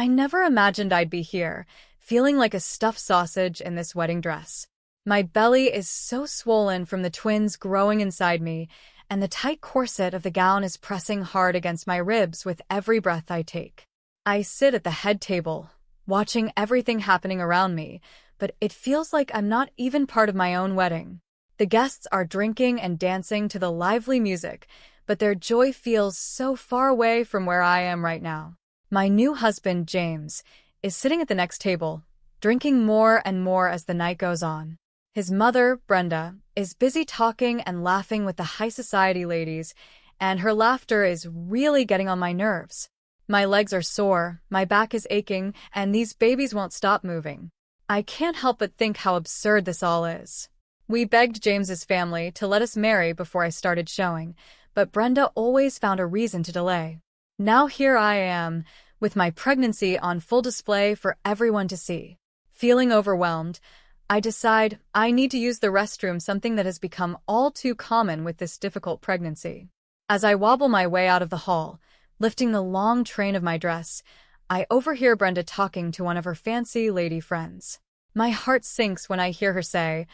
I never imagined I'd be here, feeling like a stuffed sausage in this wedding dress. My belly is so swollen from the twins growing inside me, and the tight corset of the gown is pressing hard against my ribs with every breath I take. I sit at the head table, watching everything happening around me, but it feels like I'm not even part of my own wedding. The guests are drinking and dancing to the lively music, but their joy feels so far away from where I am right now. My new husband, James, is sitting at the next table, drinking more and more as the night goes on. His mother, Brenda, is busy talking and laughing with the high society ladies, and her laughter is really getting on my nerves. My legs are sore, my back is aching, and these babies won't stop moving. I can't help but think how absurd this all is. We begged James's family to let us marry before I started showing, but Brenda always found a reason to delay. Now here I am, with my pregnancy on full display for everyone to see. Feeling overwhelmed, I decide I need to use the restroom, something that has become all too common with this difficult pregnancy. As I wobble my way out of the hall, lifting the long train of my dress, I overhear Brenda talking to one of her fancy lady friends. My heart sinks when I hear her say,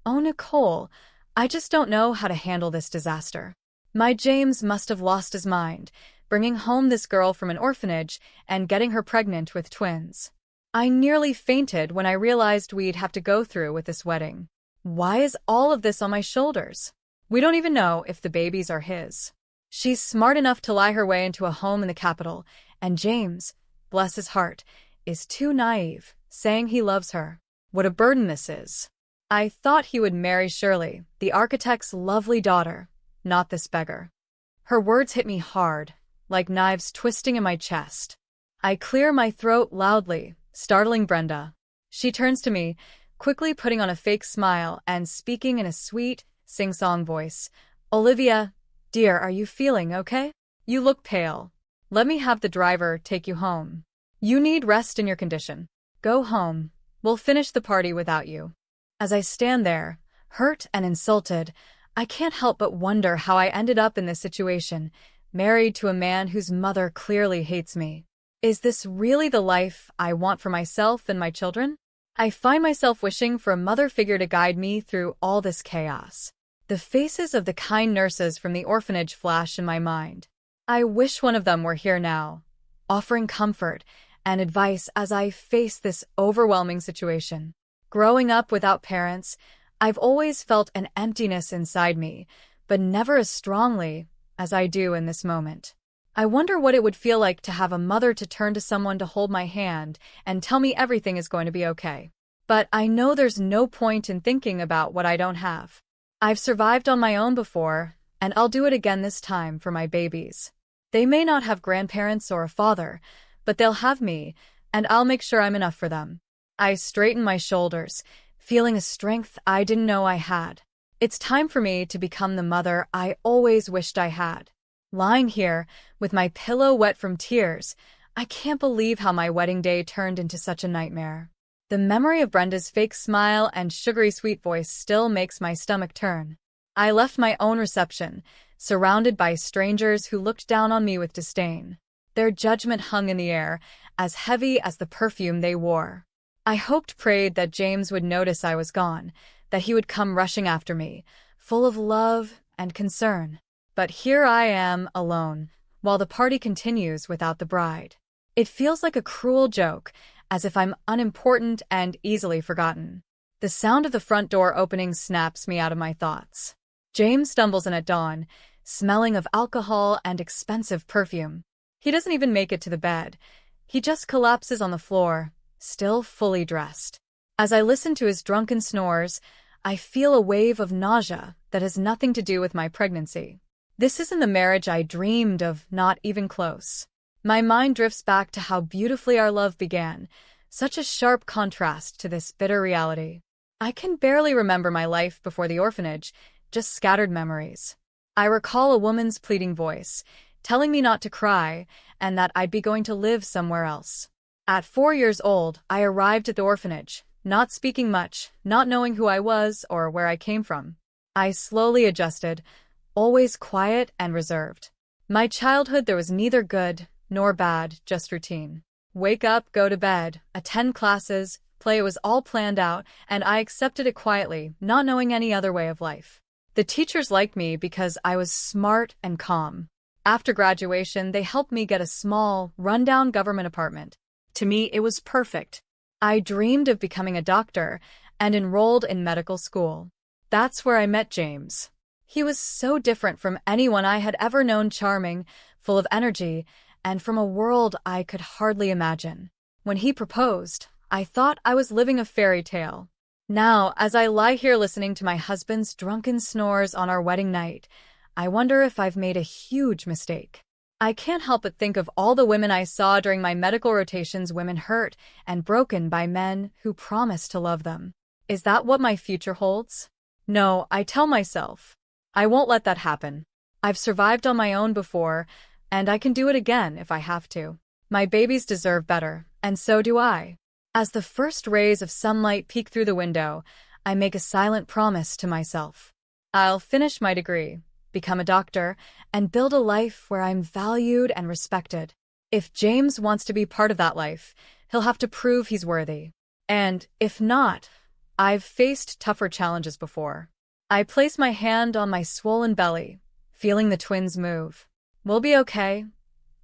"Oh, Nicole, I just don't know how to handle this disaster. My James must have lost his mind, bringing home this girl from an orphanage and getting her pregnant with twins." I nearly fainted when I realized we'd have to go through with this wedding. Why is all of this on my shoulders? We don't even know if the babies are his. She's smart enough to lie her way into a home in the capital, and James, bless his heart, is too naive, saying he loves her. What a burden this is. I thought he would marry Shirley, the architect's lovely daughter, not this beggar. Her words hit me hard, like knives twisting in my chest. I clear my throat loudly, startling Brenda. She turns to me, quickly putting on a fake smile and speaking in a sweet, sing-song voice. "Olivia, dear, are you feeling okay? You look pale. Let me have the driver take you home. You need rest in your condition. Go home. We'll finish the party without you." As I stand there, hurt and insulted, I can't help but wonder how I ended up in this situation, married to a man whose mother clearly hates me. Is this really the life I want for myself and my children? I find myself wishing for a mother figure to guide me through all this chaos. The faces of the kind nurses from the orphanage flash in my mind. I wish one of them were here now, offering comfort and advice as I face this overwhelming situation. Growing up without parents, I've always felt an emptiness inside me, but never as strongly as I do in this moment. I wonder what it would feel like to have a mother to turn to, someone to hold my hand and tell me everything is going to be okay. But I know there's no point in thinking about what I don't have. I've survived on my own before, and I'll do it again this time for my babies. They may not have grandparents or a father, but they'll have me, and I'll make sure I'm enough for them. I straighten my shoulders, feeling a strength I didn't know I had. It's time for me to become the mother I always wished I had. Lying here, with my pillow wet from tears, I can't believe how my wedding day turned into such a nightmare. The memory of Brenda's fake smile and sugary sweet voice still makes my stomach turn. I left my own reception, surrounded by strangers who looked down on me with disdain. Their judgment hung in the air, as heavy as the perfume they wore. I prayed that James would notice I was gone, that he would come rushing after me, full of love and concern. But here I am, alone, while the party continues without the bride. It feels like a cruel joke, as if I'm unimportant and easily forgotten. The sound of the front door opening snaps me out of my thoughts. James stumbles in at dawn, smelling of alcohol and expensive perfume. He doesn't even make it to the bed. He just collapses on the floor, still fully dressed. As I listen to his drunken snores, I feel a wave of nausea that has nothing to do with my pregnancy. This isn't the marriage I dreamed of, not even close. My mind drifts back to how beautifully our love began, such a sharp contrast to this bitter reality. I can barely remember my life before the orphanage, just scattered memories. I recall a woman's pleading voice, telling me not to cry, and that I'd be going to live somewhere else. At 4 years old, I arrived at the orphanage, not speaking much, not knowing who I was or where I came from. I slowly adjusted, always quiet and reserved. My childhood, there was neither good nor bad, just routine. Wake up, go to bed, attend classes, play. It was all planned out, and I accepted it quietly, not knowing any other way of life. The teachers liked me because I was smart and calm. After graduation, they helped me get a small, rundown government apartment. To me, it was perfect. I dreamed of becoming a doctor and enrolled in medical school. That's where I met James. He was so different from anyone I had ever known, charming, full of energy, and from a world I could hardly imagine. When he proposed, I thought I was living a fairy tale. Now, as I lie here listening to my husband's drunken snores on our wedding night, I wonder if I've made a huge mistake. I can't help but think of all the women I saw during my medical rotations, women hurt and broken by men who promised to love them. Is that what my future holds? No, I tell myself, I won't let that happen. I've survived on my own before, and I can do it again if I have to. My babies deserve better, and so do I. As the first rays of sunlight peek through the window, I make a silent promise to myself. I'll finish my degree, become a doctor, and build a life where I'm valued and respected. If James wants to be part of that life, he'll have to prove he's worthy. And if not, I've faced tougher challenges before. I place my hand on my swollen belly, feeling the twins move. We'll be okay,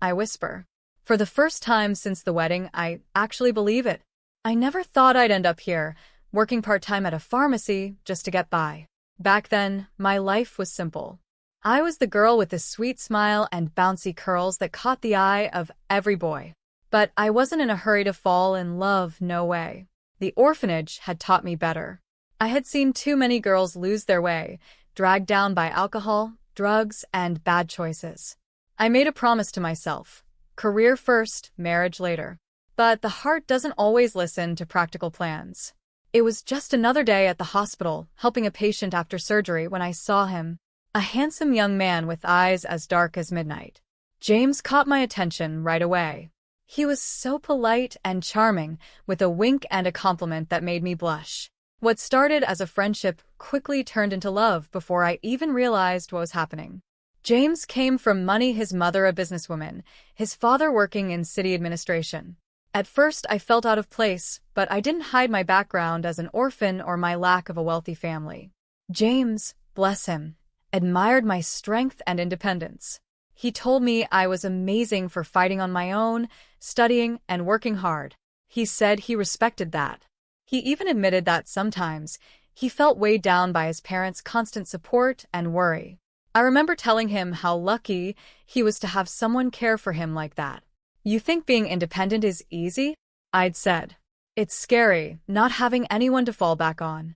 I whisper. For the first time since the wedding, I actually believe it. I never thought I'd end up here, working part-time at a pharmacy just to get by. Back then, my life was simple. I was the girl with the sweet smile and bouncy curls that caught the eye of every boy. But I wasn't in a hurry to fall in love, no way. The orphanage had taught me better. I had seen too many girls lose their way, dragged down by alcohol, drugs, and bad choices. I made a promise to myself. Career first, marriage later. But the heart doesn't always listen to practical plans. It was just another day at the hospital, helping a patient after surgery, when I saw him. A handsome young man with eyes as dark as midnight. James caught my attention right away. He was so polite and charming, with a wink and a compliment that made me blush. What started as a friendship quickly turned into love before I even realized what was happening. James came from money, his mother a businesswoman, his father working in city administration. At first, I felt out of place, but I didn't hide my background as an orphan or my lack of a wealthy family. James, bless him, admired my strength and independence. He told me I was amazing for fighting on my own, studying, and working hard. He said he respected that. He even admitted that sometimes he felt weighed down by his parents' constant support and worry. I remember telling him how lucky he was to have someone care for him like that. "You think being independent is easy?" I'd said. "It's scary, not having anyone to fall back on."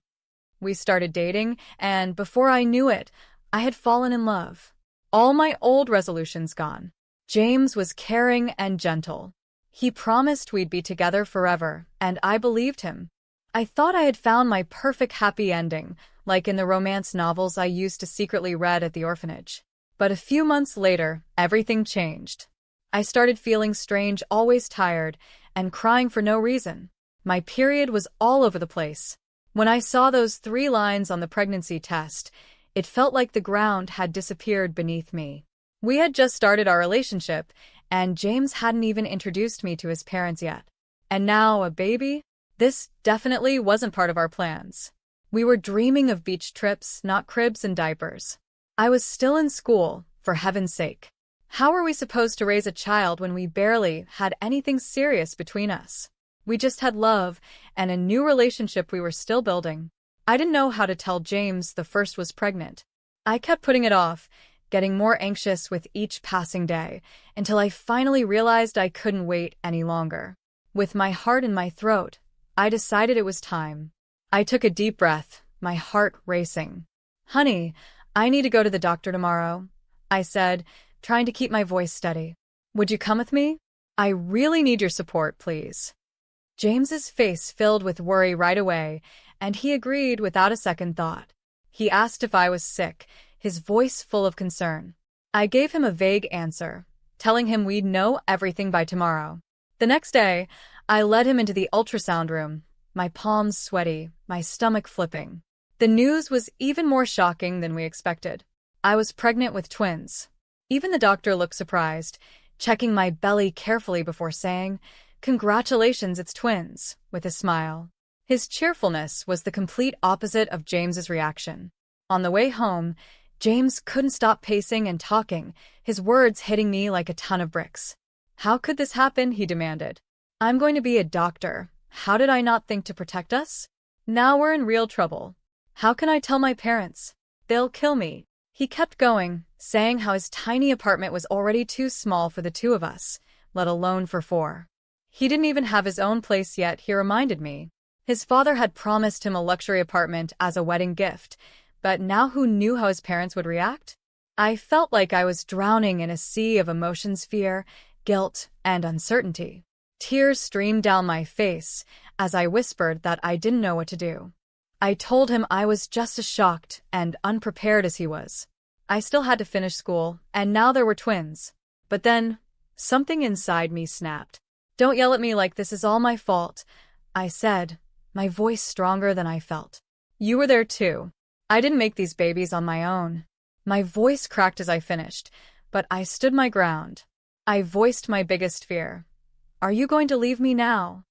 We started dating, and before I knew it, I had fallen in love. All my old resolutions gone. James was caring and gentle. He promised we'd be together forever, and I believed him. I thought I had found my perfect happy ending, like in the romance novels I used to secretly read at the orphanage. But a few months later, everything changed. I started feeling strange, always tired, and crying for no reason. My period was all over the place. When I saw those 3 lines on the pregnancy test, it felt like the ground had disappeared beneath me. We had just started our relationship, and James hadn't even introduced me to his parents yet. And now a baby? This definitely wasn't part of our plans. We were dreaming of beach trips, not cribs and diapers. I was still in school, for heaven's sake. How were we supposed to raise a child when we barely had anything serious between us? We just had love and a new relationship we were still building. I didn't know how to tell James the first was pregnant. I kept putting it off, getting more anxious with each passing day, until I finally realized I couldn't wait any longer. With my heart in my throat, I decided it was time. I took a deep breath, my heart racing. "Honey, I need to go to the doctor tomorrow," I said, trying to keep my voice steady. "Would you come with me? I really need your support, please." James's face filled with worry right away, and he agreed without a second thought. He asked if I was sick, his voice full of concern. I gave him a vague answer, telling him we'd know everything by tomorrow. The next day, I led him into the ultrasound room, my palms sweaty, my stomach flipping. The news was even more shocking than we expected. I was pregnant with twins. Even the doctor looked surprised, checking my belly carefully before saying, "Congratulations, it's twins," with a smile. His cheerfulness was the complete opposite of James's reaction. On the way home, James couldn't stop pacing and talking, his words hitting me like a ton of bricks. "How could this happen?" he demanded. "I'm going to be a doctor. How did I not think to protect us? Now we're in real trouble. How can I tell my parents? They'll kill me." He kept going, saying how his tiny apartment was already too small for the two of us, let alone for four. He didn't even have his own place yet, he reminded me. His father had promised him a luxury apartment as a wedding gift, but now who knew how his parents would react? I felt like I was drowning in a sea of emotions, fear, guilt, and uncertainty. Tears streamed down my face as I whispered that I didn't know what to do. I told him I was just as shocked and unprepared as he was. I still had to finish school, and now there were twins. But then, something inside me snapped. "Don't yell at me like this is all my fault," I said, my voice stronger than I felt. "You were there too. I didn't make these babies on my own." My voice cracked as I finished, but I stood my ground. I voiced my biggest fear. "Are you going to leave me now?"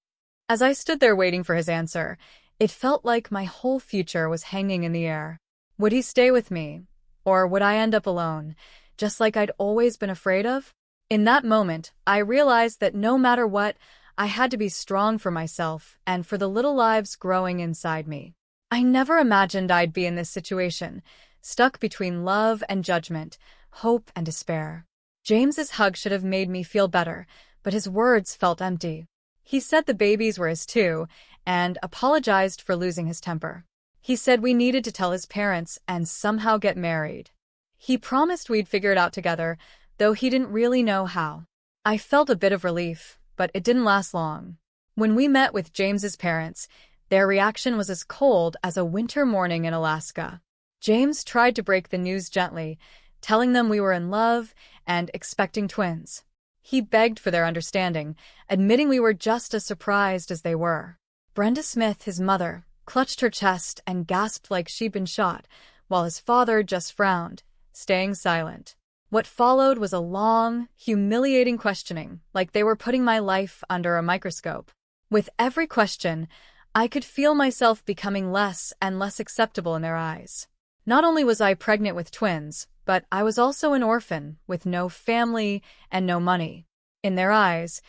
As I stood there waiting for his answer, it felt like my whole future was hanging in the air. Would he stay with me? Or would I end up alone, just like I'd always been afraid of? In that moment, I realized that no matter what, I had to be strong for myself and for the little lives growing inside me. I never imagined I'd be in this situation, stuck between love and judgment, hope and despair. James's hug should have made me feel better, but his words felt empty. He said the babies were his too, and apologized for losing his temper. He said we needed to tell his parents and somehow get married. He promised we'd figure it out together, though he didn't really know how. I felt a bit of relief, but it didn't last long. When we met with James's parents, their reaction was as cold as a winter morning in Alaska. James tried to break the news gently, telling them we were in love and expecting twins. He begged for their understanding, admitting we were just as surprised as they were. Brenda Smith, his mother, clutched her chest and gasped like she'd been shot, while his father just frowned, staying silent. What followed was a long, humiliating questioning, like they were putting my life under a microscope. With every question, I could feel myself becoming less and less acceptable in their eyes. Not only was I pregnant with twins, but I was also an orphan with no family and no money. In their eyes,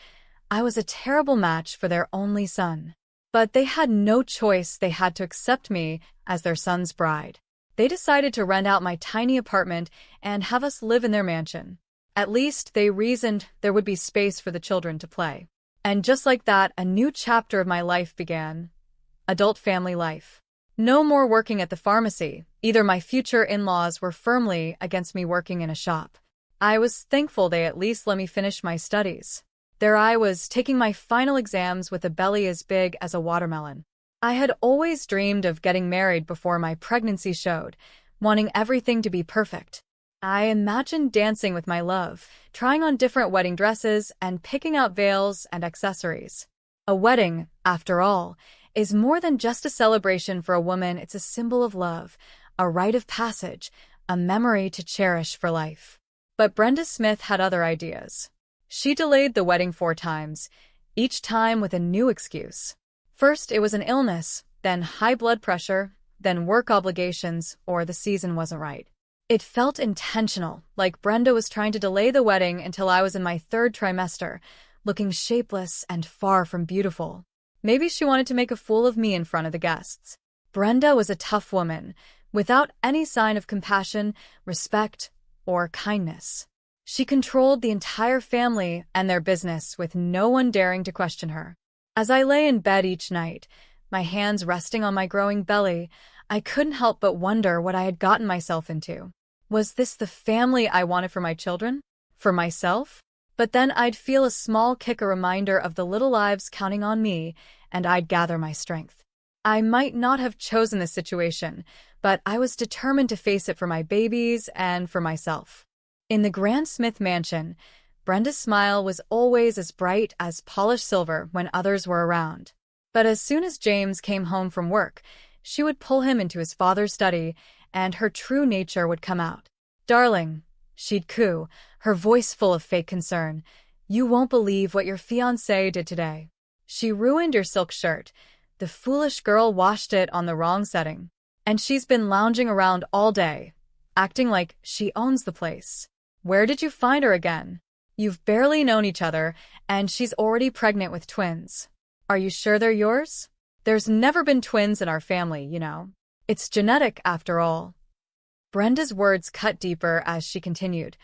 I was a terrible match for their only son. But they had no choice, they had to accept me as their son's bride. They decided to rent out my tiny apartment and have us live in their mansion. At least, they reasoned, there would be space for the children to play. And just like that, a new chapter of my life began. Adult family life. No more working at the pharmacy. Either my future in-laws were firmly against me working in a shop. I was thankful they at least let me finish my studies. There I was, taking my final exams with a belly as big as a watermelon. I had always dreamed of getting married before my pregnancy showed, wanting everything to be perfect. I imagined dancing with my love, trying on different wedding dresses, and picking out veils and accessories. A wedding, after all, is more than just a celebration for a woman. It's a symbol of love, a rite of passage, a memory to cherish for life. But Brenda Smith had other ideas. She delayed the wedding 4 times, each time with a new excuse. First, it was an illness, then high blood pressure, then work obligations, or the season wasn't right. It felt intentional, like Brenda was trying to delay the wedding until I was in my 3rd trimester, looking shapeless and far from beautiful. Maybe she wanted to make a fool of me in front of the guests. Brenda was a tough woman, without any sign of compassion, respect, or kindness. She controlled the entire family and their business with no one daring to question her. As I lay in bed each night, my hands resting on my growing belly, I couldn't help but wonder what I had gotten myself into. Was this the family I wanted for my children? For myself? But then I'd feel a small kick, a reminder of the little lives counting on me, and I'd gather my strength. I might not have chosen this situation, but I was determined to face it for my babies and for myself. In the Grand Smith mansion, Brenda's smile was always as bright as polished silver when others were around. But as soon as James came home from work, she would pull him into his father's study, and her true nature would come out. "Darling," she'd coo, her voice full of fake concern, You won't believe what your fiancé did today. She ruined your silk shirt. The foolish girl washed it on the wrong setting. And she's been lounging around all day, acting like she owns the place. Where did you find her again? You've barely known each other, and she's already pregnant with twins. Are you sure they're yours? There's never been twins in our family, you know. It's genetic, after all. Brenda's words cut deeper as she continued.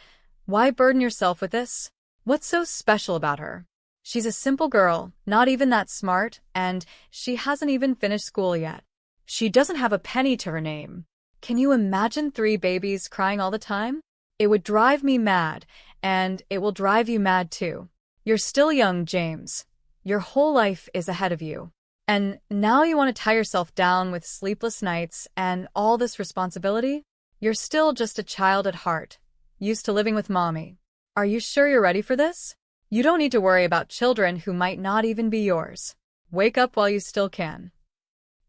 Why burden yourself with this? What's so special about her? She's a simple girl, not even that smart, and she hasn't even finished school yet. She doesn't have a penny to her name. Can you imagine 3 babies crying all the time? It would drive me mad, and it will drive you mad too. You're still young, James. Your whole life is ahead of you. And now you want to tie yourself down with sleepless nights and all this responsibility? You're still just a child at heart, used to living with mommy. Are you sure you're ready for this? You don't need to worry about children who might not even be yours. Wake up while you still can.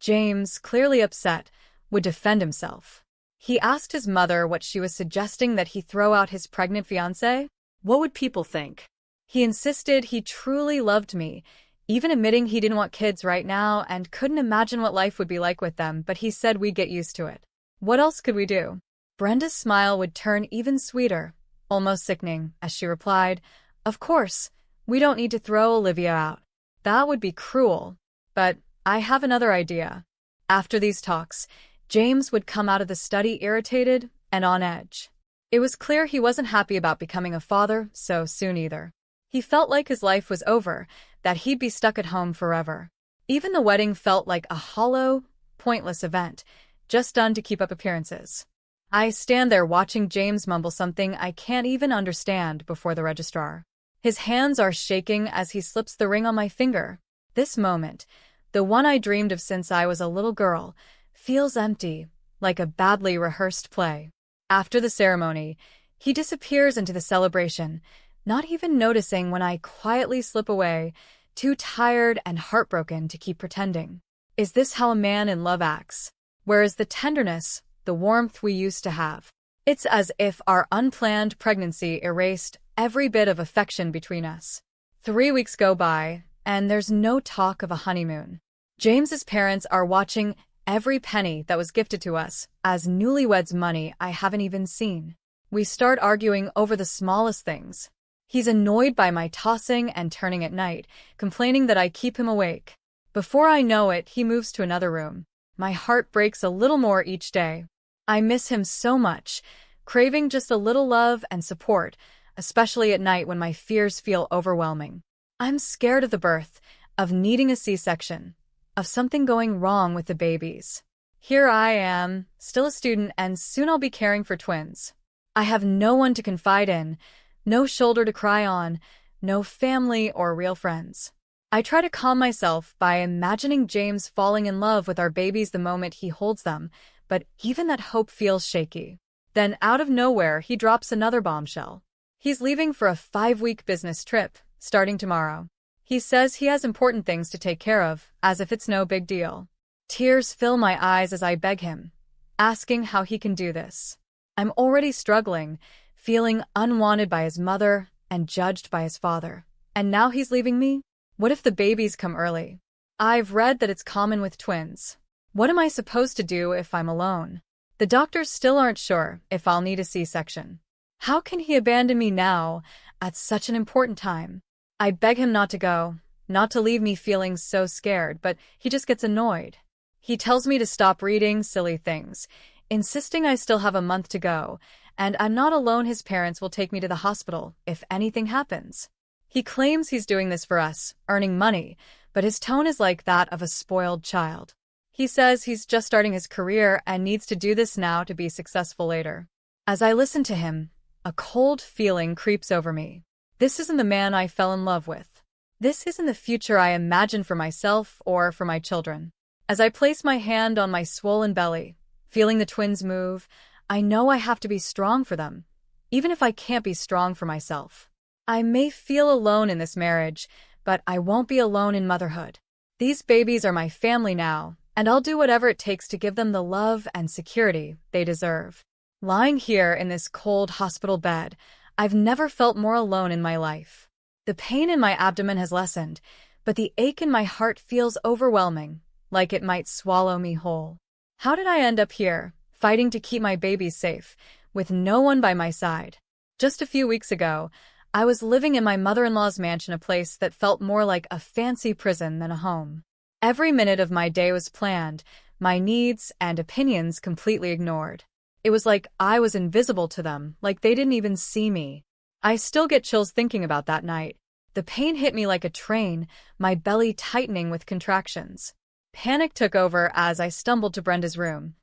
James, clearly upset, would defend himself. He asked his mother what she was suggesting, that he throw out his pregnant fiancée. What would people think? He insisted he truly loved me, even admitting he didn't want kids right now and couldn't imagine what life would be like with them, but he said we'd get used to it. What else could we do? Brenda's smile would turn even sweeter, almost sickening, as she replied, Of course, we don't need to throw Olivia out. That would be cruel. But I have another idea. After these talks, James would come out of the study irritated and on edge. It was clear he wasn't happy about becoming a father so soon either. He felt like his life was over, that he'd be stuck at home forever. Even the wedding felt like a hollow, pointless event, just done to keep up appearances. I stand there watching James mumble something I can't even understand before the registrar. His hands are shaking as he slips the ring on my finger. This moment, the one I dreamed of since I was a little girl, feels empty, like a badly rehearsed play. After the ceremony, he disappears into the celebration, not even noticing when I quietly slip away, too tired and heartbroken to keep pretending. Is this how a man in love acts? Where is the tenderness, the warmth we used to have? It's as if our unplanned pregnancy erased every bit of affection between us. 3 weeks go by, and there's no talk of a honeymoon. James's parents are watching every penny that was gifted to us as newlyweds money I haven't even seen. We start arguing over the smallest things. He's annoyed by my tossing and turning at night, complaining that I keep him awake. Before I know it, he moves to another room. My heart breaks a little more each day. I miss him so much, craving just a little love and support, especially at night when my fears feel overwhelming. I'm scared of the birth, of needing a C-section, of something going wrong with the babies. Here I am, still a student, and soon I'll be caring for twins. I have no one to confide in, no shoulder to cry on, no family or real friends. I try to calm myself by imagining James falling in love with our babies the moment he holds them, but even that hope feels shaky. Then out of nowhere, he drops another bombshell. He's leaving for a 5-week business trip, starting tomorrow. He says he has important things to take care of, as if it's no big deal. Tears fill my eyes as I beg him, asking how he can do this. I'm already struggling, feeling unwanted by his mother and judged by his father. And now he's leaving me? What if the babies come early? I've read that it's common with twins. What am I supposed to do if I'm alone? The doctors still aren't sure if I'll need a C-section. How can he abandon me now, at such an important time? I beg him not to go, not to leave me feeling so scared, but he just gets annoyed. He tells me to stop reading silly things, insisting I still have a month to go, and I'm not alone. His parents will take me to the hospital if anything happens. He claims he's doing this for us, earning money, but his tone is like that of a spoiled child. He says he's just starting his career and needs to do this now to be successful later. As I listen to him, a cold feeling creeps over me. This isn't the man I fell in love with. This isn't the future I imagined for myself or for my children. As I place my hand on my swollen belly, feeling the twins move, I know I have to be strong for them, even if I can't be strong for myself. I may feel alone in this marriage, but I won't be alone in motherhood. These babies are my family now, and I'll do whatever it takes to give them the love and security they deserve. Lying here in this cold hospital bed, I've never felt more alone in my life. The pain in my abdomen has lessened, but the ache in my heart feels overwhelming, like it might swallow me whole. How did I end up here, fighting to keep my babies safe, with no one by my side? Just a few weeks ago, I was living in my mother-in-law's mansion, a place that felt more like a fancy prison than a home. Every minute of my day was planned, my needs and opinions completely ignored. It was like I was invisible to them, like they didn't even see me. I still get chills thinking about that night. The pain hit me like a train, my belly tightening with contractions. Panic took over as I stumbled to Brenda's room,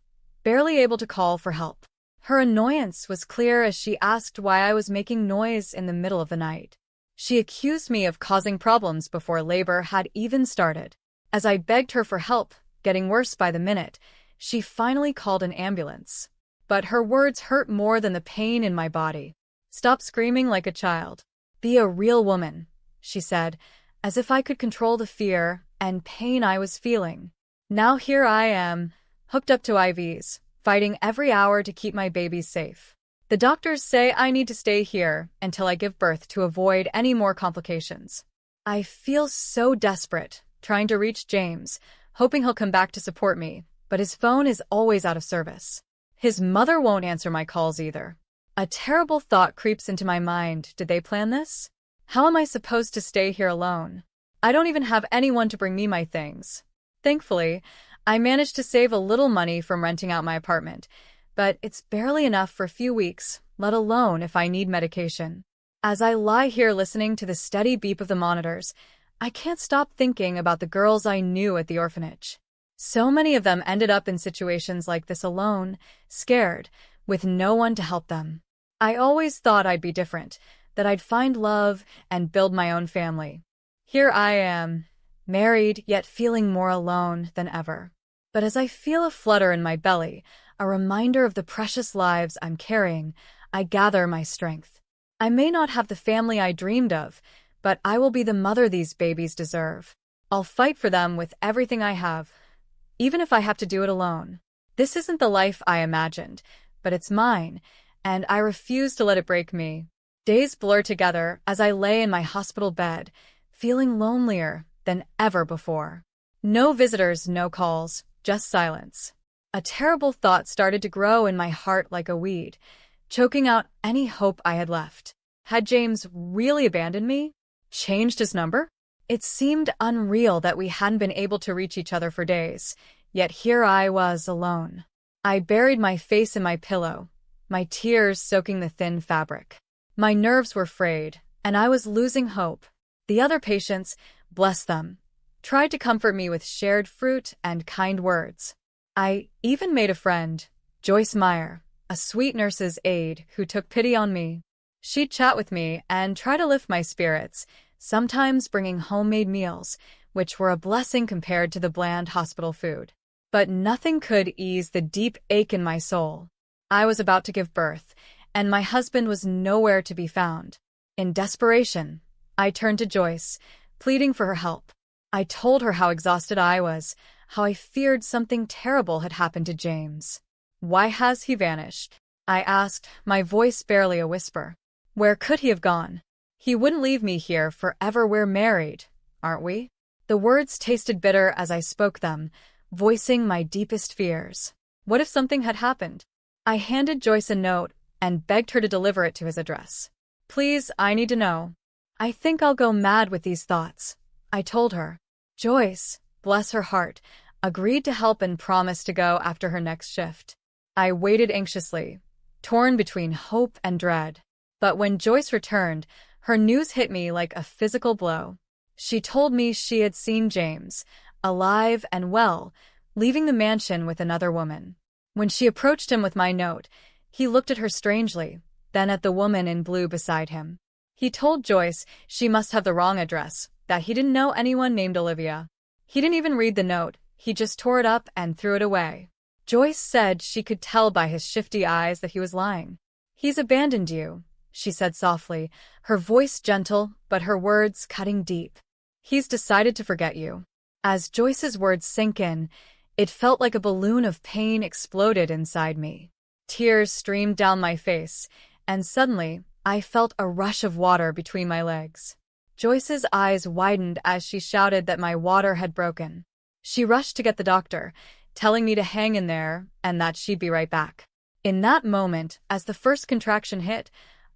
barely able to call for help. Her annoyance was clear as she asked why I was making noise in the middle of the night. She accused me of causing problems before labor had even started. As I begged her for help, getting worse by the minute, she finally called an ambulance. But her words hurt more than the pain in my body. "Stop screaming like a child. Be a real woman," she said, as if I could control the fear and pain I was feeling. Now here I am, hooked up to IVs, fighting every hour to keep my babies safe. The doctors say I need to stay here until I give birth to avoid any more complications. I feel so desperate, trying to reach James, hoping he'll come back to support me, but his phone is always out of service. His mother won't answer my calls either. A terrible thought creeps into my mind. Did they plan this? How am I supposed to stay here alone? I don't even have anyone to bring me my things. Thankfully, I managed to save a little money from renting out my apartment, but it's barely enough for a few weeks, let alone if I need medication. As I lie here listening to the steady beep of the monitors, I can't stop thinking about the girls I knew at the orphanage. So many of them ended up in situations like this alone, scared, with no one to help them. I always thought I'd be different, that I'd find love and build my own family. Here I am, married, yet feeling more alone than ever. But as I feel a flutter in my belly, a reminder of the precious lives I'm carrying, I gather my strength. I may not have the family I dreamed of, but I will be the mother these babies deserve. I'll fight for them with everything I have, even if I have to do it alone. This isn't the life I imagined, but it's mine, and I refuse to let it break me. Days blur together as I lay in my hospital bed, feeling lonelier than ever before. No visitors, no calls, just silence. A terrible thought started to grow in my heart like a weed, choking out any hope I had left. Had James really abandoned me? Changed his number? It seemed unreal that we hadn't been able to reach each other for days, yet here I was alone. I buried my face in my pillow, my tears soaking the thin fabric. My nerves were frayed, and I was losing hope. The other patients, bless them, tried to comfort me with shared fruit and kind words. I even made a friend, Joyce Meyer, a sweet nurse's aide who took pity on me. She'd chat with me and try to lift my spirits, sometimes bringing homemade meals, which were a blessing compared to the bland hospital food. But nothing could ease the deep ache in my soul. I was about to give birth, and my husband was nowhere to be found. In desperation, I turned to Joyce, pleading for her help. I told her how exhausted I was, how I feared something terrible had happened to James. "Why has he vanished?" I asked, my voice barely a whisper. "Where could he have gone? He wouldn't leave me here forever. We're married, aren't we?" The words tasted bitter as I spoke them, voicing my deepest fears. What if something had happened? I handed Joyce a note and begged her to deliver it to his address. "Please, I need to know. I think I'll go mad with these thoughts," I told her. Joyce, bless her heart, agreed to help and promised to go after her next shift. I waited anxiously, torn between hope and dread. But when Joyce returned, her news hit me like a physical blow. She told me she had seen James, alive and well, leaving the mansion with another woman. When she approached him with my note, he looked at her strangely, then at the woman in blue beside him. He told Joyce she must have the wrong address, that he didn't know anyone named Olivia. He didn't even read the note, he just tore it up and threw it away. Joyce said she could tell by his shifty eyes that he was lying. "He's abandoned you," she said softly, her voice gentle but her words cutting deep. "He's decided to forget you." As Joyce's words sank in, it felt like a balloon of pain exploded inside me. Tears streamed down my face, and suddenly I felt a rush of water between my legs. Joyce's eyes widened as she shouted that my water had broken. She rushed to get the doctor, telling me to hang in there and that she'd be right back. In that moment, as the first contraction hit,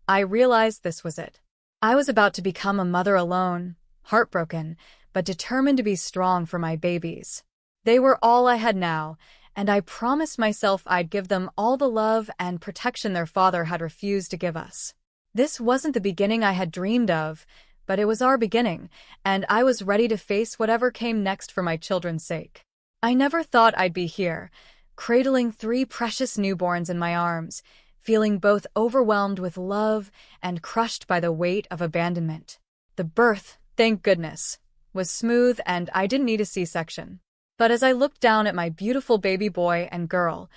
I realized this was it. I was about to become a mother alone, heartbroken, but determined to be strong for my babies. They were all I had now, and I promised myself I'd give them all the love and protection their father had refused to give us. This wasn't the beginning I had dreamed of, but it was our beginning, and I was ready to face whatever came next for my children's sake. I never thought I'd be here, cradling 3 precious newborns in my arms, feeling both overwhelmed with love and crushed by the weight of abandonment. The birth, thank goodness, was smooth and I didn't need a C-section. But as I looked down at my beautiful baby boy and girl,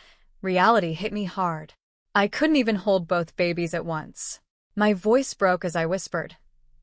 reality hit me hard. I couldn't even hold both babies at once. My voice broke as I whispered,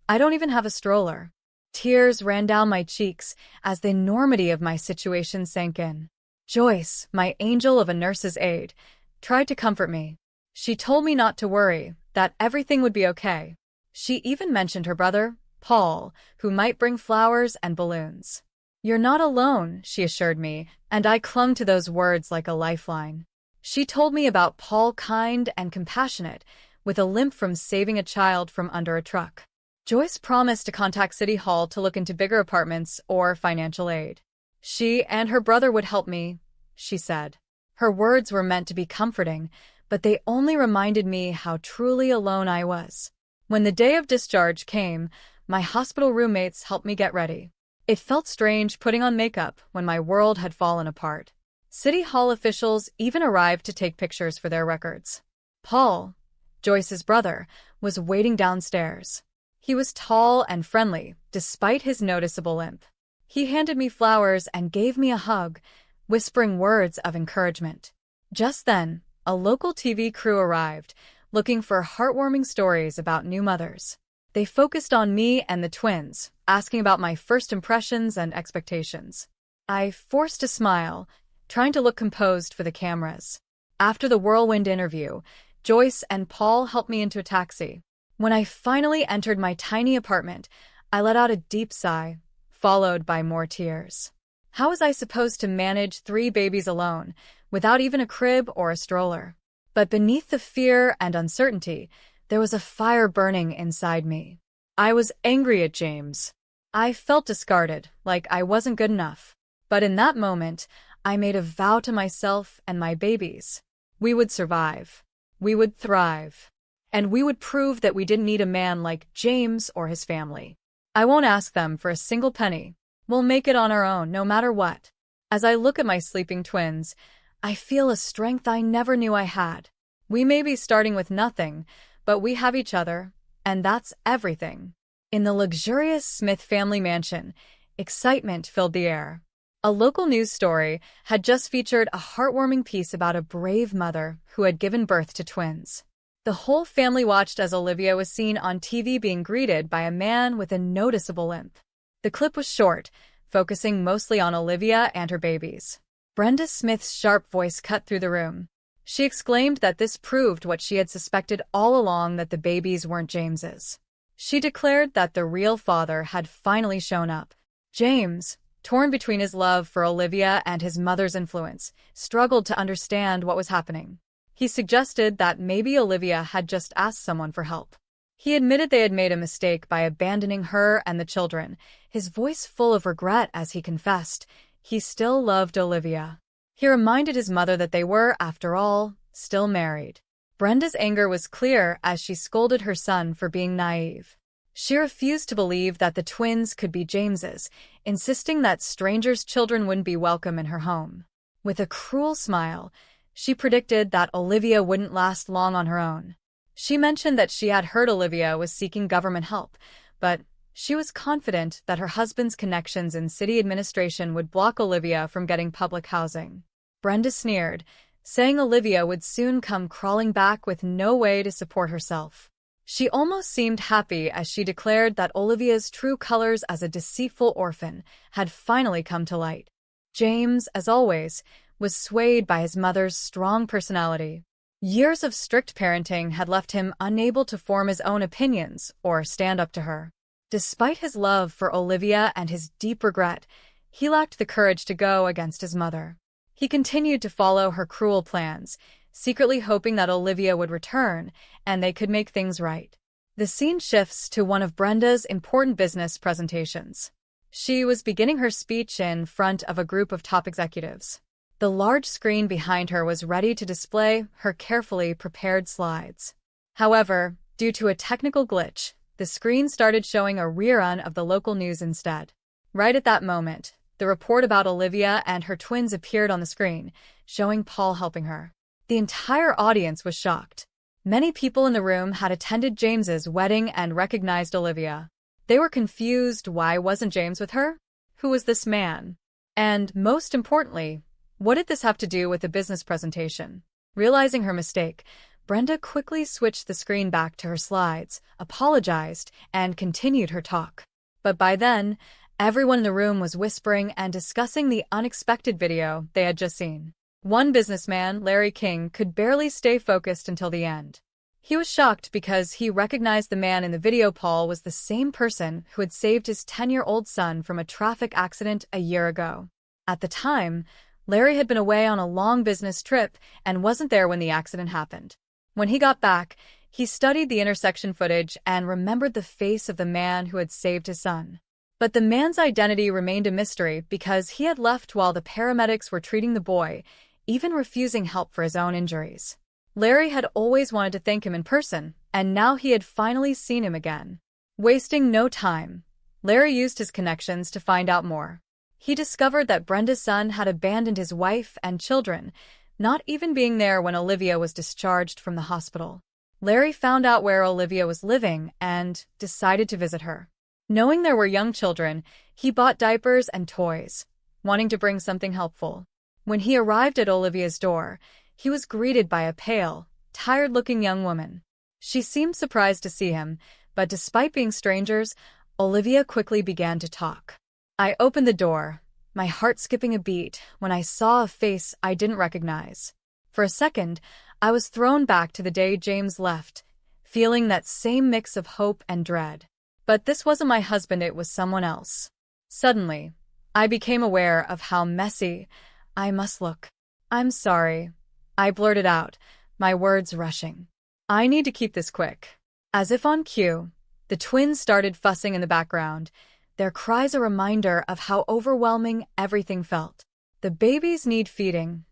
"I don't even have a stroller." Tears ran down my cheeks as the enormity of my situation sank in. Joyce, my angel of a nurse's aide, tried to comfort me. She told me not to worry, that everything would be okay. She even mentioned her brother, Paul, who might bring flowers and balloons. "You're not alone," she assured me, and I clung to those words like a lifeline. She told me about Paul, kind and compassionate, with a limp from saving a child from under a truck. Joyce promised to contact City Hall to look into bigger apartments or financial aid. She and her brother would help me, she said. Her words were meant to be comforting, but they only reminded me how truly alone I was. When the day of discharge came, my hospital roommates helped me get ready. It felt strange putting on makeup when my world had fallen apart. City Hall officials even arrived to take pictures for their records. Paul, Joyce's brother, was waiting downstairs. He was tall and friendly, despite his noticeable limp. He handed me flowers and gave me a hug, whispering words of encouragement. Just then, a local TV crew arrived, looking for heartwarming stories about new mothers. They focused on me and the twins, asking about my first impressions and expectations. I forced a smile, trying to look composed for the cameras. After the whirlwind interview, Joyce and Paul helped me into a taxi. When I finally entered my tiny apartment, I let out a deep sigh, followed by more tears. How was I supposed to manage 3 babies alone, without even a crib or a stroller? But beneath the fear and uncertainty, there was a fire burning inside me. I was angry at James. I felt discarded, like I wasn't good enough. But in that moment, I made a vow to myself and my babies. We would survive. We would thrive. And we would prove that we didn't need a man like James or his family. I won't ask them for a single penny. We'll make it on our own, no matter what. As I look at my sleeping twins, I feel a strength I never knew I had. We may be starting with nothing, but we have each other, and that's everything. In the luxurious Smith family mansion, excitement filled the air. A local news story had just featured a heartwarming piece about a brave mother who had given birth to twins. The whole family watched as Olivia was seen on TV being greeted by a man with a noticeable limp. The clip was short, focusing mostly on Olivia and her babies. Brenda Smith's sharp voice cut through the room. She exclaimed that this proved what she had suspected all along, that the babies weren't James's. She declared that the real father had finally shown up. James, torn between his love for Olivia and his mother's influence, struggled to understand what was happening. He suggested that maybe Olivia had just asked someone for help. He admitted they had made a mistake by abandoning her and the children, his voice full of regret as he confessed he still loved Olivia. He reminded his mother that they were, after all, still married. Brenda's anger was clear as she scolded her son for being naive. She refused to believe that the twins could be James's, insisting that strangers' children wouldn't be welcome in her home. With a cruel smile, she predicted that Olivia wouldn't last long on her own. She mentioned that she had heard Olivia was seeking government help, but she was confident that her husband's connections in city administration would block Olivia from getting public housing. Brenda sneered, saying Olivia would soon come crawling back with no way to support herself. She almost seemed happy as she declared that Olivia's true colors as a deceitful orphan had finally come to light. James, as always, was swayed by his mother's strong personality. Years of strict parenting had left him unable to form his own opinions or stand up to her. Despite his love for Olivia and his deep regret, he lacked the courage to go against his mother. He continued to follow her cruel plans, secretly hoping that Olivia would return and they could make things right. The scene shifts to one of Brenda's important business presentations. She was beginning her speech in front of a group of top executives. The large screen behind her was ready to display her carefully prepared slides. However, due to a technical glitch, the screen started showing a rerun of the local news instead. Right at that moment, the report about Olivia and her twins appeared on the screen, showing Paul helping her. The entire audience was shocked. Many people in the room had attended James's wedding and recognized Olivia. They were confused. Why wasn't James with her? Who was this man? And, most importantly, what did this have to do with the business presentation? Realizing her mistake, Brenda quickly switched the screen back to her slides, apologized, and continued her talk. But by then, everyone in the room was whispering and discussing the unexpected video they had just seen. One businessman, Larry King, could barely stay focused until the end. He was shocked because he recognized the man in the video. Paul was the same person who had saved his 10-year-old son from a traffic accident a year ago. At the time, Larry had been away on a long business trip and wasn't there when the accident happened. When he got back, he studied the intersection footage and remembered the face of the man who had saved his son. But the man's identity remained a mystery because he had left while the paramedics were treating the boy, even refusing help for his own injuries. Larry had always wanted to thank him in person, and now he had finally seen him again. Wasting no time, Larry used his connections to find out more. He discovered that Brenda's son had abandoned his wife and children, not even being there when Olivia was discharged from the hospital. Larry found out where Olivia was living and decided to visit her. Knowing there were young children, he bought diapers and toys, wanting to bring something helpful. When he arrived at Olivia's door, he was greeted by a pale, tired-looking young woman. She seemed surprised to see him, but despite being strangers, Olivia quickly began to talk. I opened the door, my heart skipping a beat when I saw a face I didn't recognize. For a second, I was thrown back to the day James left, feeling that same mix of hope and dread. But this wasn't my husband, it was someone else. Suddenly, I became aware of how messy I must look. "I'm sorry," I blurted out, my words rushing. "I need to keep this quick." As if on cue, the twins started fussing in the background, their cries a reminder of how overwhelming everything felt. "The babies need feeding,"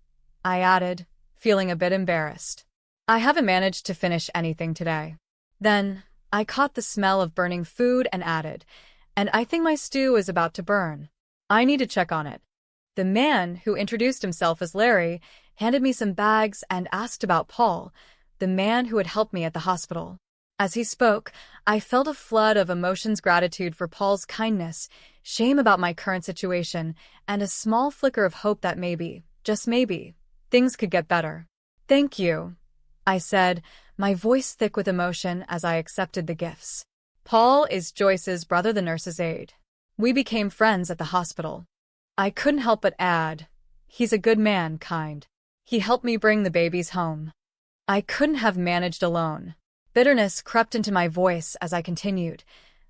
I added, feeling a bit embarrassed. "I haven't managed to finish anything today." Then, I caught the smell of burning food and added, "And I think my stew is about to burn. I need to check on it." The man, who introduced himself as Larry, handed me some bags and asked about Paul, the man who had helped me at the hospital. As he spoke, I felt a flood of emotions: gratitude for Paul's kindness, shame about my current situation, and a small flicker of hope that maybe, just maybe, things could get better. "Thank you," I said, my voice thick with emotion as I accepted the gifts. "Paul is Joyce's brother, the nurse's aide. We became friends at the hospital." I couldn't help but add, "He's a good man, kind. He helped me bring the babies home. I couldn't have managed alone." Bitterness crept into my voice as I continued.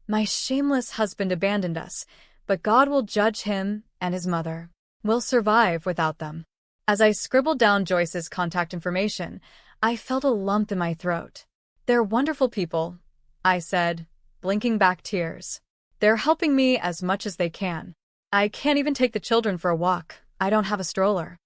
"My shameless husband abandoned us, but God will judge him, and his mother will survive without them." As I scribbled down Joyce's contact information, I felt a lump in my throat. "They're wonderful people," I said, blinking back tears. "They're helping me as much as they can. I can't even take the children for a walk. I don't have a stroller."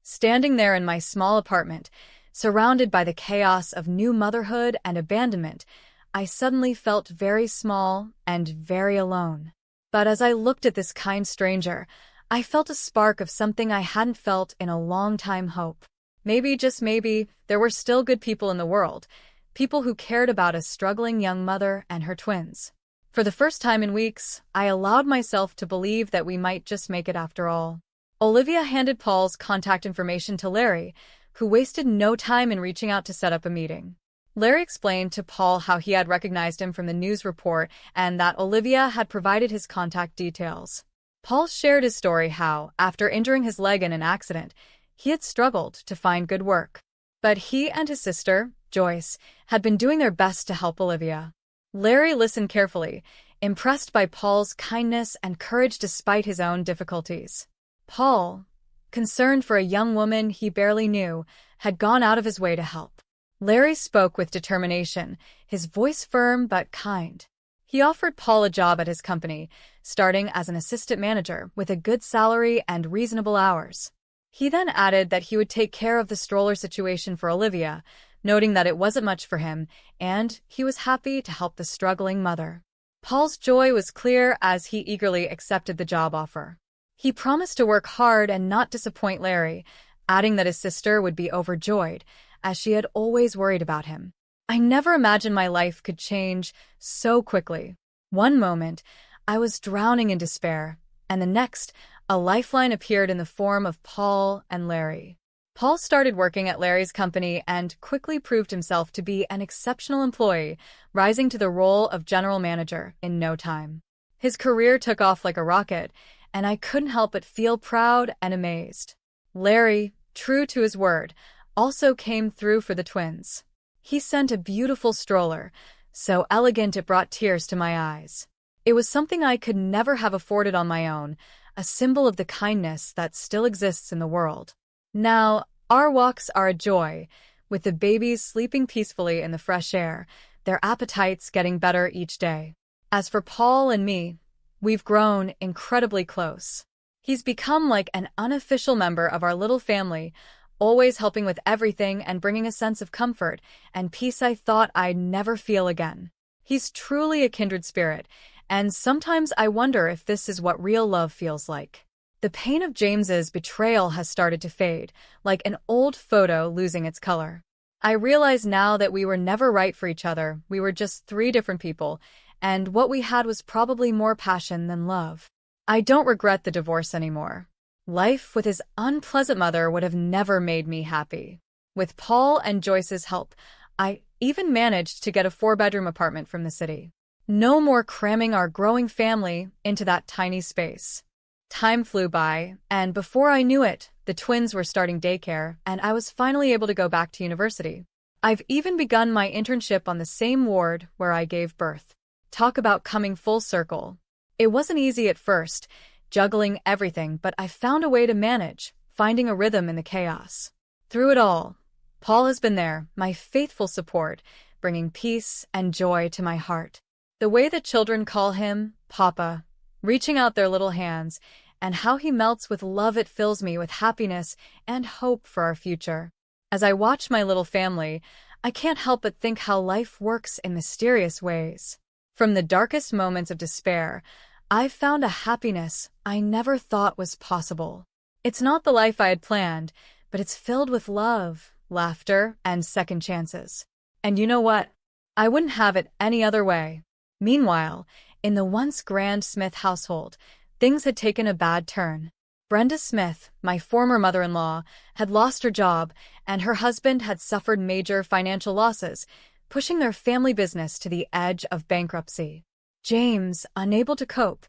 Standing there in my small apartment, surrounded by the chaos of new motherhood and abandonment, I suddenly felt very small and very alone. But as I looked at this kind stranger, I felt a spark of something I hadn't felt in a long time: hope. Maybe, just maybe, there were still good people in the world, people who cared about a struggling young mother and her twins. For the first time in weeks, I allowed myself to believe that we might just make it after all. Olivia handed Paul's contact information to Larry, who wasted no time in reaching out to set up a meeting. Larry explained to Paul how he had recognized him from the news report and that Olivia had provided his contact details. Paul shared his story: how, after injuring his leg in an accident, he had struggled to find good work. But he and his sister, Joyce, had been doing their best to help Olivia. Larry listened carefully, impressed by Paul's kindness and courage despite his own difficulties. Paul, concerned for a young woman he barely knew, had gone out of his way to help. Larry spoke with determination, his voice firm but kind. He offered Paul a job at his company, starting as an assistant manager with a good salary and reasonable hours. He then added that he would take care of the stroller situation for Olivia, noting that it wasn't much for him, and he was happy to help the struggling mother. Paul's joy was clear as he eagerly accepted the job offer. He promised to work hard and not disappoint Larry, adding that his sister would be overjoyed, as she had always worried about him. I never imagined my life could change so quickly. One moment, I was drowning in despair, and the next, a lifeline appeared in the form of Paul and Larry. Paul started working at Larry's company and quickly proved himself to be an exceptional employee, rising to the role of general manager in no time. His career took off like a rocket, and I couldn't help but feel proud and amazed. Larry, true to his word, also came through for the twins. He sent a beautiful stroller, so elegant it brought tears to my eyes. It was something I could never have afforded on my own, a symbol of the kindness that still exists in the world. Now, our walks are a joy, with the babies sleeping peacefully in the fresh air, their appetites getting better each day. As for Paul and me, we've grown incredibly close. He's become like an unofficial member of our little family, always helping with everything and bringing a sense of comfort and peace I thought I'd never feel again. He's truly a kindred spirit, and sometimes I wonder if this is what real love feels like. The pain of James's betrayal has started to fade, like an old photo losing its color. I realize now that we were never right for each other, we were just three different people, and what we had was probably more passion than love. I don't regret the divorce anymore. Life with his unpleasant mother would have never made me happy. With Paul and Joyce's help, I even managed to get a 4-bedroom apartment from the city. No more cramming our growing family into that tiny space. Time flew by, and before I knew it, the twins were starting daycare, and I was finally able to go back to university. I've even begun my internship on the same ward where I gave birth. Talk about coming full circle. It wasn't easy at first, juggling everything, but I found a way to manage, finding a rhythm in the chaos. Through it all, Paul has been there, my faithful support, bringing peace and joy to my heart. The way the children call him, Papa, reaching out their little hands, and how he melts with love, it fills me with happiness and hope for our future. As I watch my little family, I can't help but think how life works in mysterious ways. From the darkest moments of despair, I've found a happiness I never thought was possible. It's not the life I had planned, but it's filled with love, laughter, and second chances. And you know what? I wouldn't have it any other way. Meanwhile, in the once grand Smith household, things had taken a bad turn. Brenda Smith, my former mother-in-law, had lost her job, and her husband had suffered major financial losses, pushing their family business to the edge of bankruptcy. James, unable to cope,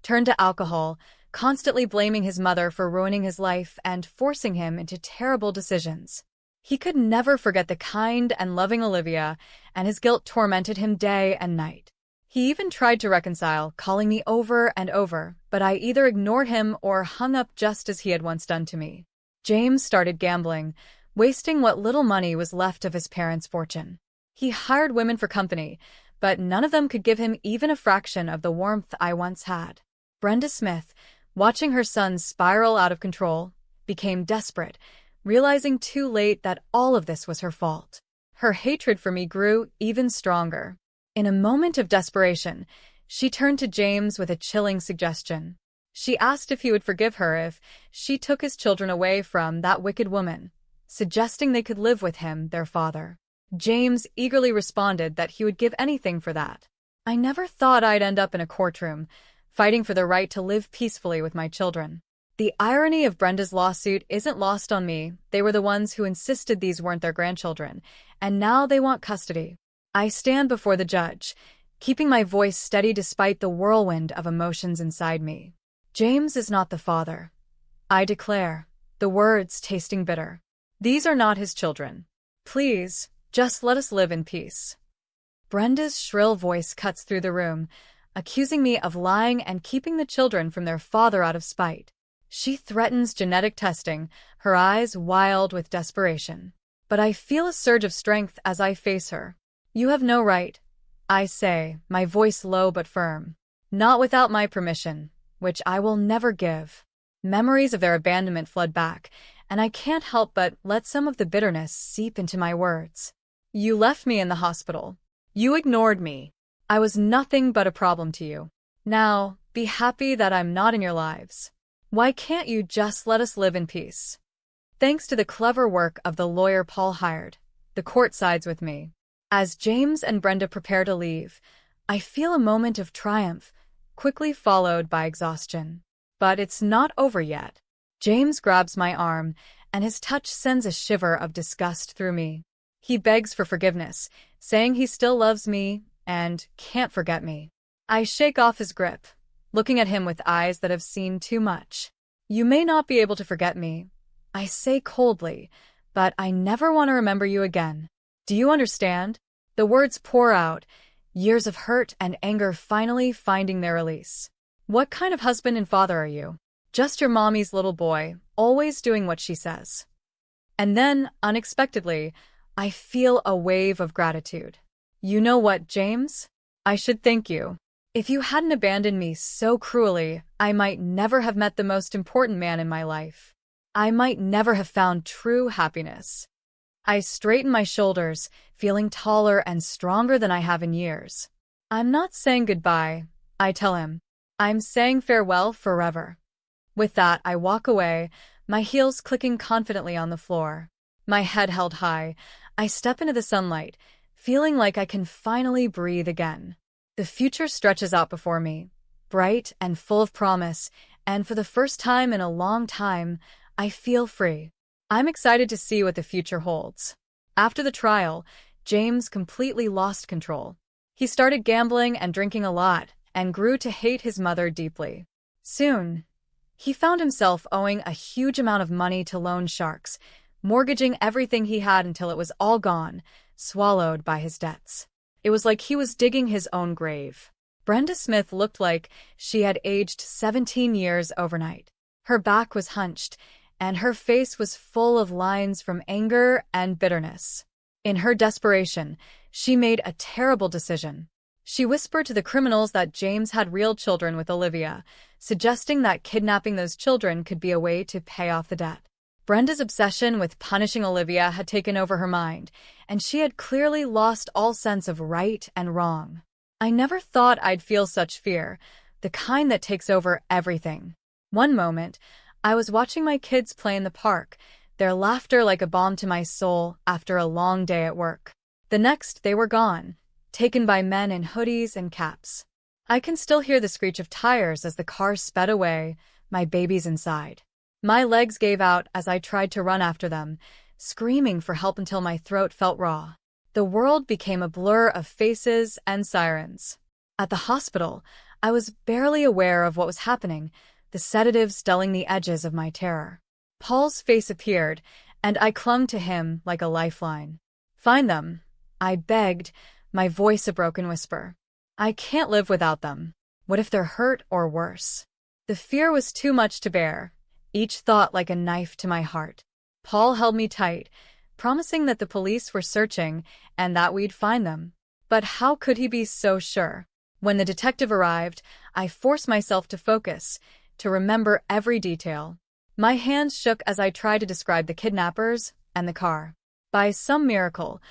turned to alcohol, constantly blaming his mother for ruining his life and forcing him into terrible decisions. He could never forget the kind and loving Olivia, and his guilt tormented him day and night. He even tried to reconcile, calling me over and over, but I either ignored him or hung up just as he had once done to me. James started gambling, wasting what little money was left of his parents' fortune. He hired women for company, but none of them could give him even a fraction of the warmth I once had. Brenda Smith, watching her son spiral out of control, became desperate, realizing too late that all of this was her fault. Her hatred for me grew even stronger. In a moment of desperation, she turned to James with a chilling suggestion. She asked if he would forgive her if she took his children away from that wicked woman, suggesting they could live with him, their father. James eagerly responded that he would give anything for that. I never thought I'd end up in a courtroom, fighting for the right to live peacefully with my children. The irony of Brenda's lawsuit isn't lost on me. They were the ones who insisted these weren't their grandchildren, and now they want custody. I stand before the judge, keeping my voice steady despite the whirlwind of emotions inside me. James is not the father. I declare, the words tasting bitter. These are not his children. Please, just let us live in peace. Brenda's shrill voice cuts through the room, accusing me of lying and keeping the children from their father out of spite. She threatens genetic testing, her eyes wild with desperation. But I feel a surge of strength as I face her. "You have no right," I say, my voice low but firm. "Not without my permission, which I will never give." Memories of their abandonment flood back, and I can't help but let some of the bitterness seep into my words. "You left me in the hospital. You ignored me. I was nothing but a problem to you. Now, be happy that I'm not in your lives. Why can't you just let us live in peace?" Thanks to the clever work of the lawyer Paul hired, the court sides with me. As James and Brenda prepare to leave, I feel a moment of triumph, quickly followed by exhaustion. But it's not over yet. James grabs my arm, and his touch sends a shiver of disgust through me. He begs for forgiveness, saying he still loves me and can't forget me. I shake off his grip, looking at him with eyes that have seen too much. "You may not be able to forget me," I say coldly, "but I never want to remember you again. Do you understand?" The words pour out, years of hurt and anger finally finding their release. "What kind of husband and father are you? Just your mommy's little boy, always doing what she says." And then, unexpectedly, I feel a wave of gratitude. "You know what, James? I should thank you. If you hadn't abandoned me so cruelly, I might never have met the most important man in my life. I might never have found true happiness." I straighten my shoulders, feeling taller and stronger than I have in years. "I'm not saying goodbye," I tell him. "I'm saying farewell forever." With that, I walk away, my heels clicking confidently on the floor. My head held high, I step into the sunlight, feeling like I can finally breathe again. The future stretches out before me, bright and full of promise, and for the first time in a long time, I feel free. I'm excited to see what the future holds. After the trial, James completely lost control. He started gambling and drinking a lot, and grew to hate his mother deeply. Soon, he found himself owing a huge amount of money to loan sharks, mortgaging everything he had until it was all gone, swallowed by his debts. It was like he was digging his own grave. Brenda Smith looked like she had aged 17 years overnight. Her back was hunched, and her face was full of lines from anger and bitterness. In her desperation, she made a terrible decision. She whispered to the criminals that James had real children with Olivia, suggesting that kidnapping those children could be a way to pay off the debt. Brenda's obsession with punishing Olivia had taken over her mind, and she had clearly lost all sense of right and wrong. I never thought I'd feel such fear, the kind that takes over everything. One moment, I was watching my kids play in the park, their laughter like a balm to my soul after a long day at work. The next, they were gone, taken by men in hoodies and caps. I can still hear the screech of tires as the car sped away, my babies inside. My legs gave out as I tried to run after them, screaming for help until my throat felt raw. The world became a blur of faces and sirens. At the hospital, I was barely aware of what was happening, the sedatives dulling the edges of my terror. Paul's face appeared, and I clung to him like a lifeline. "Find them," I begged, my voice a broken whisper. "I can't live without them. What if they're hurt or worse?" The fear was too much to bear, each thought like a knife to my heart. Paul held me tight, promising that the police were searching and that we'd find them. But how could he be so sure? When the detective arrived, I forced myself to focus, to remember every detail. My hands shook as I tried to describe the kidnappers and the car. By some miracle,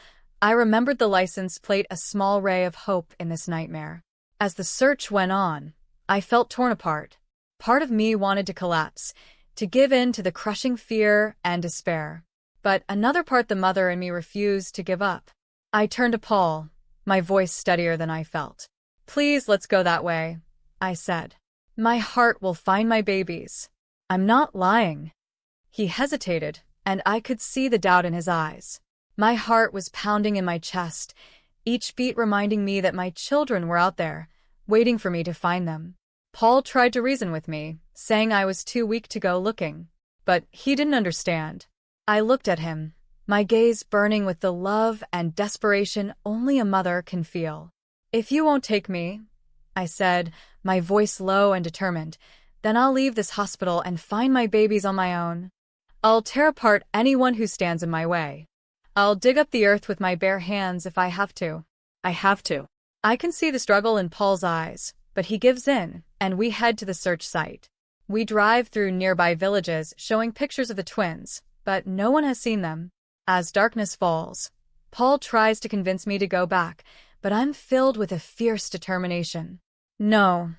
I remembered the license plate, a small ray of hope in this nightmare. As the search went on, I felt torn apart. Part of me wanted to collapse, to give in to the crushing fear and despair. But another part, the mother in me, refused to give up. I turned to Paul, my voice steadier than I felt. "Please, let's go that way," I said. "My heart will find my babies. I'm not lying." He hesitated, and I could see the doubt in his eyes. My heart was pounding in my chest, each beat reminding me that my children were out there, waiting for me to find them. Paul tried to reason with me, saying I was too weak to go looking. But he didn't understand. I looked at him, my gaze burning with the love and desperation only a mother can feel. "If you won't take me," I said, my voice low and determined. Then I'll leave this hospital and find my babies on my own. I'll tear apart anyone who stands in my way. I'll dig up the earth with my bare hands if I have to. I have to. I can see the struggle in Paul's eyes, but he gives in, and we head to the search site. We drive through nearby villages showing pictures of the twins, but no one has seen them. As darkness falls, Paul tries to convince me to go back, but I'm filled with a fierce determination. No,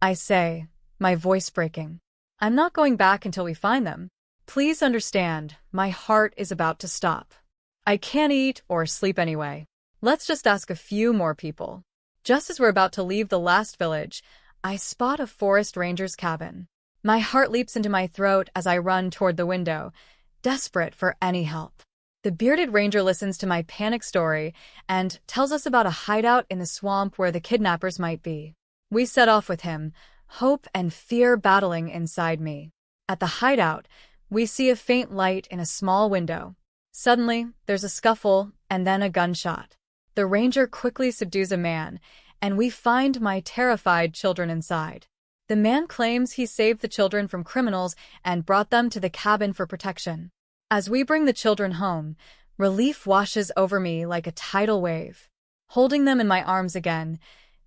I say, my voice breaking. I'm not going back until we find them. Please understand, my heart is about to stop. I can't eat or sleep anyway. Let's just ask a few more people. Just as we're about to leave the last village, I spot a forest ranger's cabin. My heart leaps into my throat as I run toward the window, desperate for any help. The bearded ranger listens to my panic story and tells us about a hideout in the swamp where the kidnappers might be. We set off with him, hope and fear battling inside me. At the hideout, we see a faint light in a small window. Suddenly, there's a scuffle and then a gunshot. The ranger quickly subdues a man, and we find my terrified children inside. The man claims he saved the children from criminals and brought them to the cabin for protection. As we bring the children home, relief washes over me like a tidal wave. Holding them in my arms again,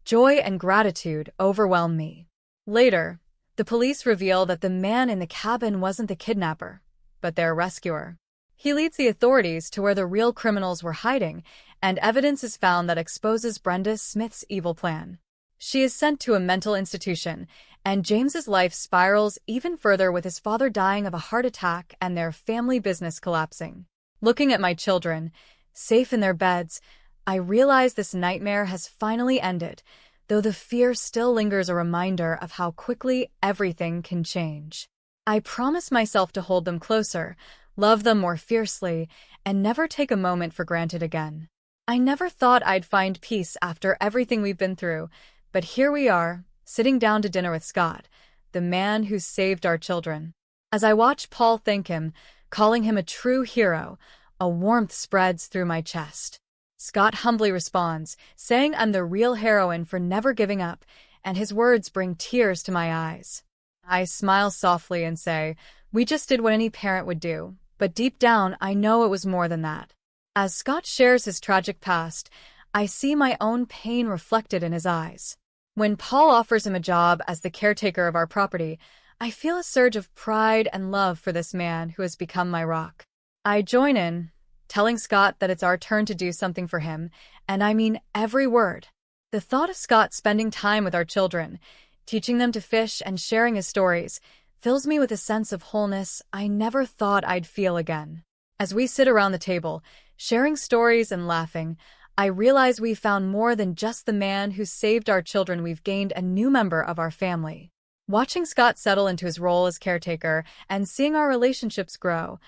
joy and gratitude overwhelm me. Later, the police reveal that the man in the cabin wasn't the kidnapper, but their rescuer. He leads the authorities to where the real criminals were hiding, and evidence is found that exposes Brenda Smith's evil plan. She is sent to a mental institution, and James's life spirals even further with his father dying of a heart attack and their family business collapsing. Looking at my children, safe in their beds, I realize this nightmare has finally ended, though the fear still lingers, a reminder of how quickly everything can change. I promise myself to hold them closer, love them more fiercely, and never take a moment for granted again. I never thought I'd find peace after everything we've been through, but here we are, sitting down to dinner with Scott, the man who saved our children. As I watch Paul thank him, calling him a true hero, a warmth spreads through my chest. Scott humbly responds, saying I'm the real heroine for never giving up, and his words bring tears to my eyes. I smile softly and say, we just did what any parent would do, but deep down I know it was more than that. As Scott shares his tragic past, I see my own pain reflected in his eyes. When Paul offers him a job as the caretaker of our property, I feel a surge of pride and love for this man who has become my rock. I join in, telling Scott that it's our turn to do something for him, and I mean every word. The thought of Scott spending time with our children, teaching them to fish and sharing his stories, fills me with a sense of wholeness I never thought I'd feel again. As we sit around the table, sharing stories and laughing, I realize we've found more than just the man who saved our children. We've gained a new member of our family. Watching Scott settle into his role as caretaker and seeing our relationships grow,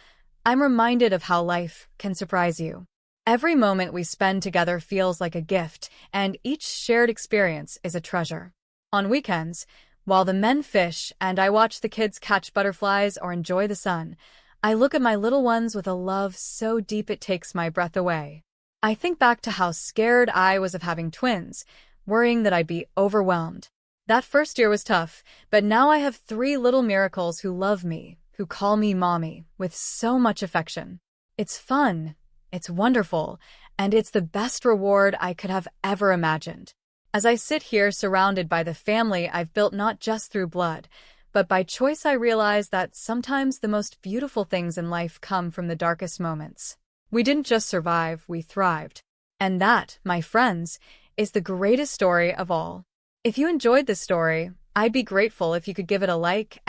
I'm reminded of how life can surprise you. Every moment we spend together feels like a gift, and each shared experience is a treasure. On weekends, while the men fish and I watch the kids catch butterflies or enjoy the sun, I look at my little ones with a love so deep it takes my breath away. I think back to how scared I was of having twins, worrying that I'd be overwhelmed. That first year was tough, but now I have 3 little miracles who love me, who call me mommy, with so much affection. It's fun, it's wonderful, and it's the best reward I could have ever imagined. As I sit here surrounded by the family I've built not just through blood, but by choice, I realize that sometimes the most beautiful things in life come from the darkest moments. We didn't just survive, we thrived. And that, my friends, is the greatest story of all. If you enjoyed this story, I'd be grateful if you could give it a like and